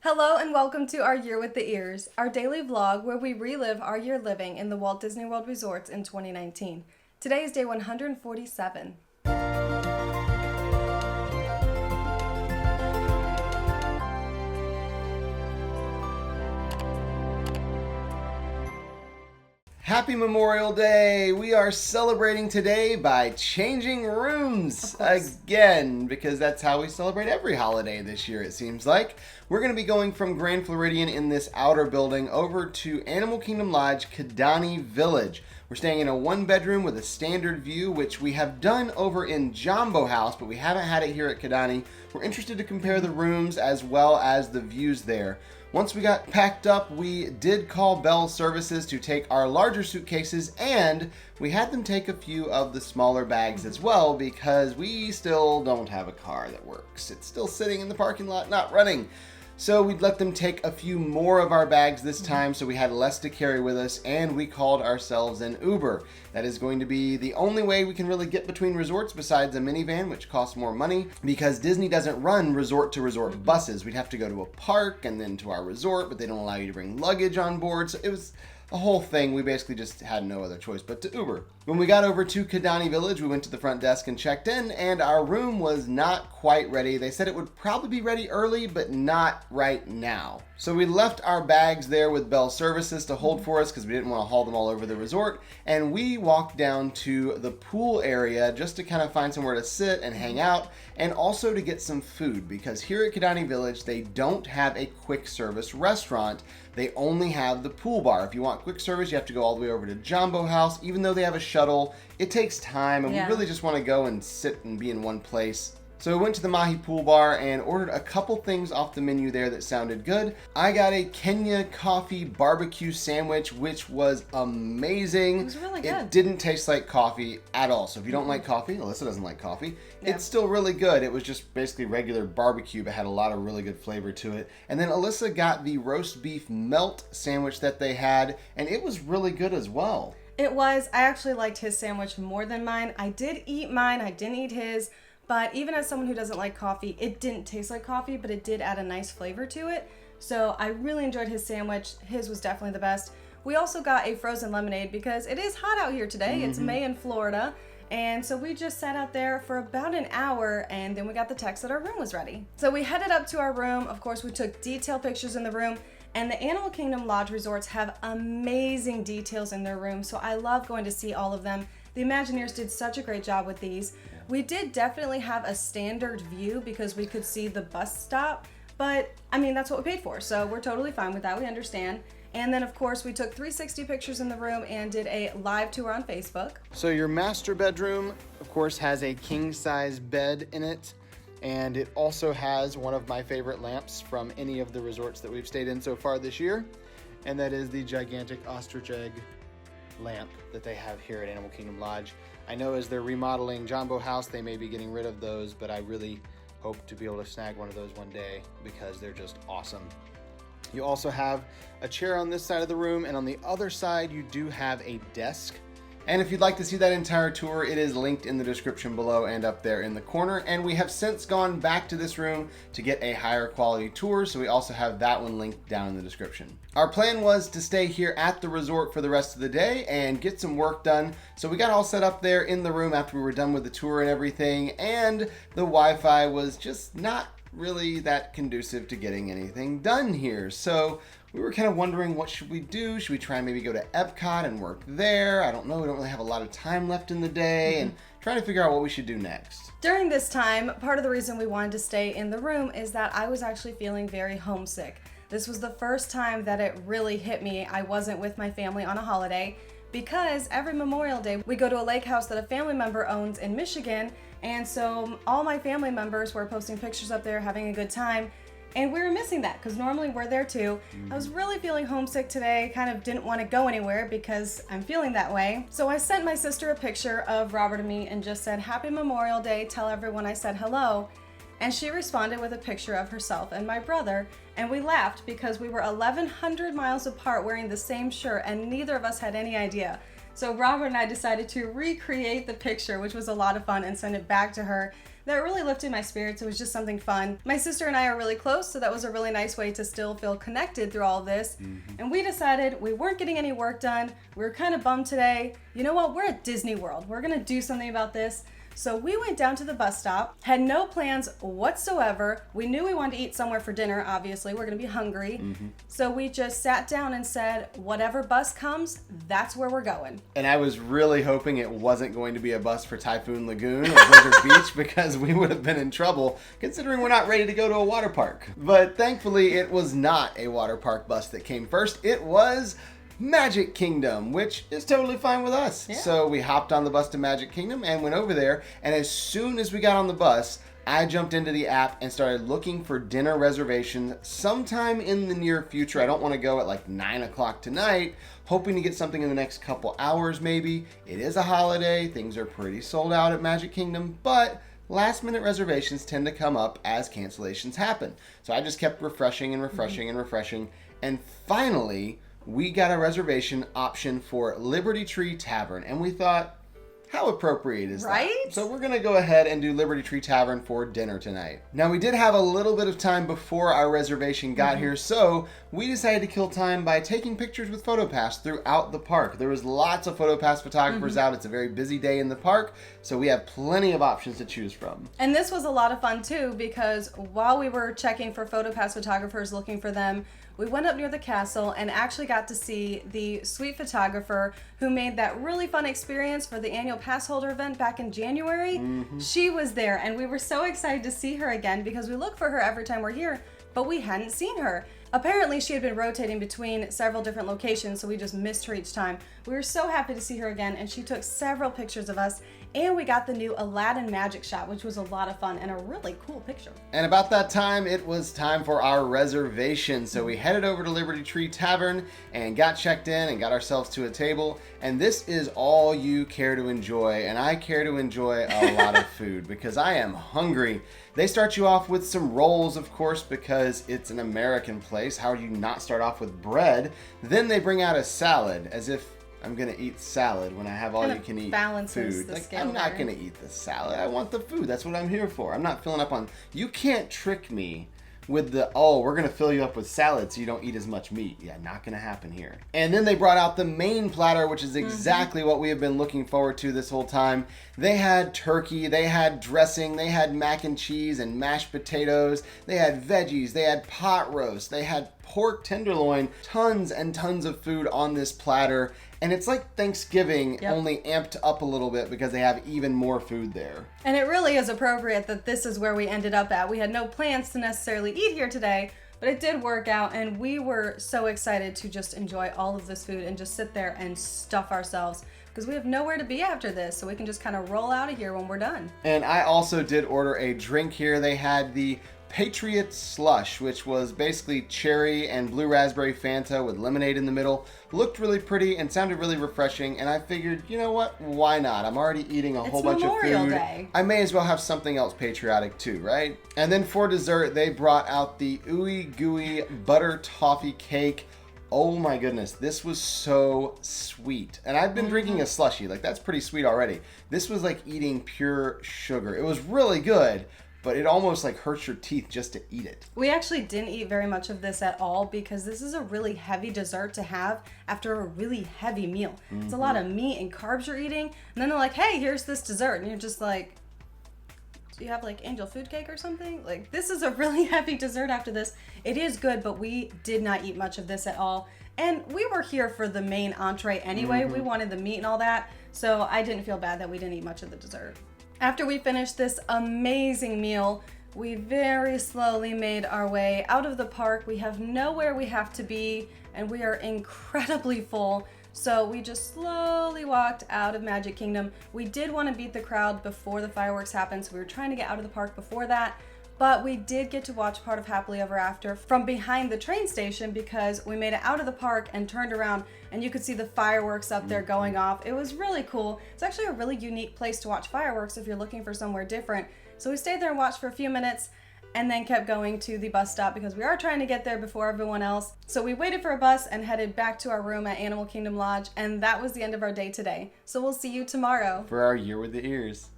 Hello and welcome to our Year with the Ears, our daily vlog where we relive our year living in the Walt Disney World resorts in 2019. Today is day 147. Happy Memorial Day! We are celebrating today by changing rooms again, because that's how we celebrate every holiday this year, it seems like. We're going to be going from Grand Floridian in this outer building over to Animal Kingdom Lodge, Kidani Village. We're staying in a one-bedroom with a standard view, which we have done over in Jambo House, but we haven't had it here at Kidani. We're interested to compare the rooms as well as the views there. Once we got packed up, we did call Bell Services to take our larger suitcases, and we had them take a few of the smaller bags as well because we still don't have a car that works. It's still sitting in the parking lot, not running. So we'd let them take a few more of our bags this time so we had less to carry with us, and we called ourselves an Uber. That is going to be the only way we can really get between resorts besides a minivan, which costs more money, because Disney doesn't run resort-to-resort buses. We'd have to go to a park and then to our resort, but they don't allow you to bring luggage on board, so it was a whole thing. We basically just had no other choice but to Uber. When we got over to Kidani Village, we went to the front desk and checked in, and our room was not quite ready. They said it would probably be ready early, but not right now. So we left our bags there with Bell Services to hold for us because we didn't want to haul them all over the resort, and we walked down to the pool area just to kind of find somewhere to sit and hang out, and also to get some food, because here at Kidani Village, they don't have a quick service restaurant. They only have the pool bar. If you want quick service, you have to go all the way over to Jambo House. Even though they have a shuttle, it takes time, and we really just want to go and sit and be in one place. So we went to the Mahi Pool Bar and ordered a couple things off the menu there that sounded good. I got a Kenya coffee barbecue sandwich, which was amazing. It was really good. It didn't taste like coffee at all. So if you don't like coffee, Alyssa doesn't like coffee, it's still really good. It was just basically regular barbecue, but had a lot of really good flavor to it. And then Alyssa got the roast beef melt sandwich that they had, and it was really good as well. It was. I actually liked his sandwich more than mine. I did eat mine. I didn't eat his. But even as someone who doesn't like coffee, it didn't taste like coffee, but it did add a nice flavor to it. So I really enjoyed his sandwich. His was definitely the best. We also got a frozen lemonade because it is hot out here today. It's May in Florida. And so we just sat out there for about an hour, and then we got the text that our room was ready. So we headed up to our room. Of course, we took detailed pictures in the room. And the Animal Kingdom Lodge resorts have amazing details in their rooms. So I love going to see all of them. The Imagineers did such a great job with these. We did definitely have a standard view because we could see the bus stop, but I mean, that's what we paid for, so we're totally fine with that. We understand. And then, of course, we took 360 pictures in the room and did a live tour on Facebook. So your master bedroom, of course, has a king-size bed in it, and it also has one of my favorite lamps from any of the resorts that we've stayed in so far this year, and that is the gigantic ostrich egg lamp that they have here at Animal Kingdom Lodge. I know as they're remodeling Jambo House, they may be getting rid of those, but I really hope to be able to snag one of those one day because they're just awesome. You also have a chair on this side of the room, and on the other side, you do have a desk. And if you'd like to see that entire tour, it is linked in the description below and up there in the corner. And we have since gone back to this room to get a higher quality tour, so we also have that one linked down in the description. Our plan was to stay here at the resort for the rest of the day and get some work done. So we got all set up there in the room after we were done with the tour and everything, and the Wi-Fi was just not really that conducive to getting anything done here. So we were kind of wondering, what should we do? Should we try and maybe go to Epcot and work there? I don't know. We don't really have a lot of time left in the day, and trying to figure out what we should do next. During this time, part of the reason we wanted to stay in the room is that I was actually feeling very homesick. This was the first time that it really hit me. I wasn't with my family on a holiday because every Memorial Day we go to a lake house that a family member owns in Michigan, and so all my family members were posting pictures up there having a good time. And we were missing that because normally we're there too. I was really feeling homesick today, kind of didn't want to go anywhere because I'm feeling that way. So I sent my sister a picture of Robert and me and just said, "Happy Memorial Day, tell everyone I said hello." And she responded with a picture of herself and my brother, and we laughed because we were 1,100 miles apart wearing the same shirt and neither of us had any idea. So Robert and I decided to recreate the picture, which was a lot of fun, and send it back to her. that really lifted my spirits. It was just something fun. My sister and I are really close, so that was a really nice way to still feel connected through all of this. And we decided we weren't getting any work done. We were kind of bummed today. You know what? We're at Disney World. We're going to do something about this. So we went down to the bus stop, had no plans whatsoever. We knew we wanted to eat somewhere for dinner, obviously. We're going to be hungry. So we just sat down and said, whatever bus comes, that's where we're going. And I was really hoping it wasn't going to be a bus for Typhoon Lagoon or Blizzard Beach, because we would have been in trouble, considering we're not ready to go to a water park. But thankfully, it was not a water park bus that came first. It was Magic Kingdom, which is totally fine with us. Yeah. So we hopped on the bus to Magic Kingdom and went over there. And as soon as we got on the bus, I jumped into the app and started looking for dinner reservations sometime in the near future. I don't want to go at like 9 o'clock tonight, hoping to get something in the next couple hours maybe. It is a holiday. Things are pretty sold out at Magic Kingdom, but last minute reservations tend to come up as cancellations happen. So I just kept refreshing and refreshing and refreshing. And finally, we got a reservation option for Liberty Tree Tavern, and we thought, how appropriate is Right? that? So we're going to go ahead and do Liberty Tree Tavern for dinner tonight. Now, we did have a little bit of time before our reservation got here, so we decided to kill time by taking pictures with PhotoPass throughout the park. There was lots of PhotoPass photographers out. It's a very busy day in the park, so we have plenty of options to choose from. And this was a lot of fun too, because while we were checking for PhotoPass photographers, looking for them, we went up near the castle and actually got to see the sweet photographer who made that really fun experience for the annual pass holder event back in January. She was there, and we were so excited to see her again because we look for her every time we're here, but we hadn't seen her. Apparently, she had been rotating between several different locations, so we just missed her each time. We were so happy to see her again, and she took several pictures of us, and we got the new Aladdin magic shot, which was a lot of fun and a really cool picture. And about that time, it was time for our reservation. So we headed over to Liberty Tree Tavern and got checked in and got ourselves to a table. And this is all you care to enjoy. And I care to enjoy a lot of food because I am hungry. They start you off with some rolls, of course, because it's an American place. How do you not start off with bread? Then they bring out a salad, as if I'm gonna eat salad when I have all you can eat balances food. the Like, scale I'm not there. gonna eat the salad. I want the food. That's what I'm here for. I'm not filling up on. You can't trick me with the, oh, we're gonna fill you up with salad so you don't eat as much meat. Yeah, not gonna happen here. And then they brought out the main platter, which is exactly what we have been looking forward to this whole time. They had turkey, they had dressing, they had mac and cheese and mashed potatoes, they had veggies, they had pot roast, they had pork tenderloin, tons and tons of food on this platter. And it's like Thanksgiving, only amped up a little bit because they have even more food there. And it really is appropriate that this is where we ended up at. We had no plans to necessarily eat here today, but it did work out, and we were so excited to just enjoy all of this food and just sit there and stuff ourselves because we have nowhere to be after this, so we can just kind of roll out of here when we're done. And I also did order a drink here. They had the Patriot Slush, which was basically cherry and blue raspberry Fanta with lemonade in the middle. Looked really pretty and sounded really refreshing, and I figured, you know what, why not? I'm already eating a whole bunch of Memorial food. Day. I may as well have something else patriotic too, right? And then for dessert, they brought out the Ooey Gooey Butter Toffee Cake. Oh my goodness, this was so sweet. And I've been drinking a slushie, like that's pretty sweet already. This was like eating pure sugar. It was really good, but it almost like hurts your teeth just to eat it. We actually didn't eat very much of this at all because this is a really heavy dessert to have after a really heavy meal. It's a lot of meat and carbs you're eating, and then they're like, hey, here's this dessert, and you're just like, do you have like angel food cake or something? Like, this is a really heavy dessert after this. It is good, but we did not eat much of this at all. And we were here for the main entree anyway. We wanted the meat and all that, so I didn't feel bad that we didn't eat much of the dessert. After we finished this amazing meal, we very slowly made our way out of the park. We have nowhere we have to be, and we are incredibly full. So we just slowly walked out of Magic Kingdom. We did want to beat the crowd before the fireworks happened, so we were trying to get out of the park before that. But we did get to watch part of Happily Ever After from behind the train station because we made it out of the park and turned around and you could see the fireworks up there going off. It was really cool. It's actually a really unique place to watch fireworks if you're looking for somewhere different. So we stayed there and watched for a few minutes and then kept going to the bus stop because we are trying to get there before everyone else. So we waited for a bus and headed back to our room at Animal Kingdom Lodge, and that was the end of our day today. So we'll see you tomorrow For our Year with the Ears.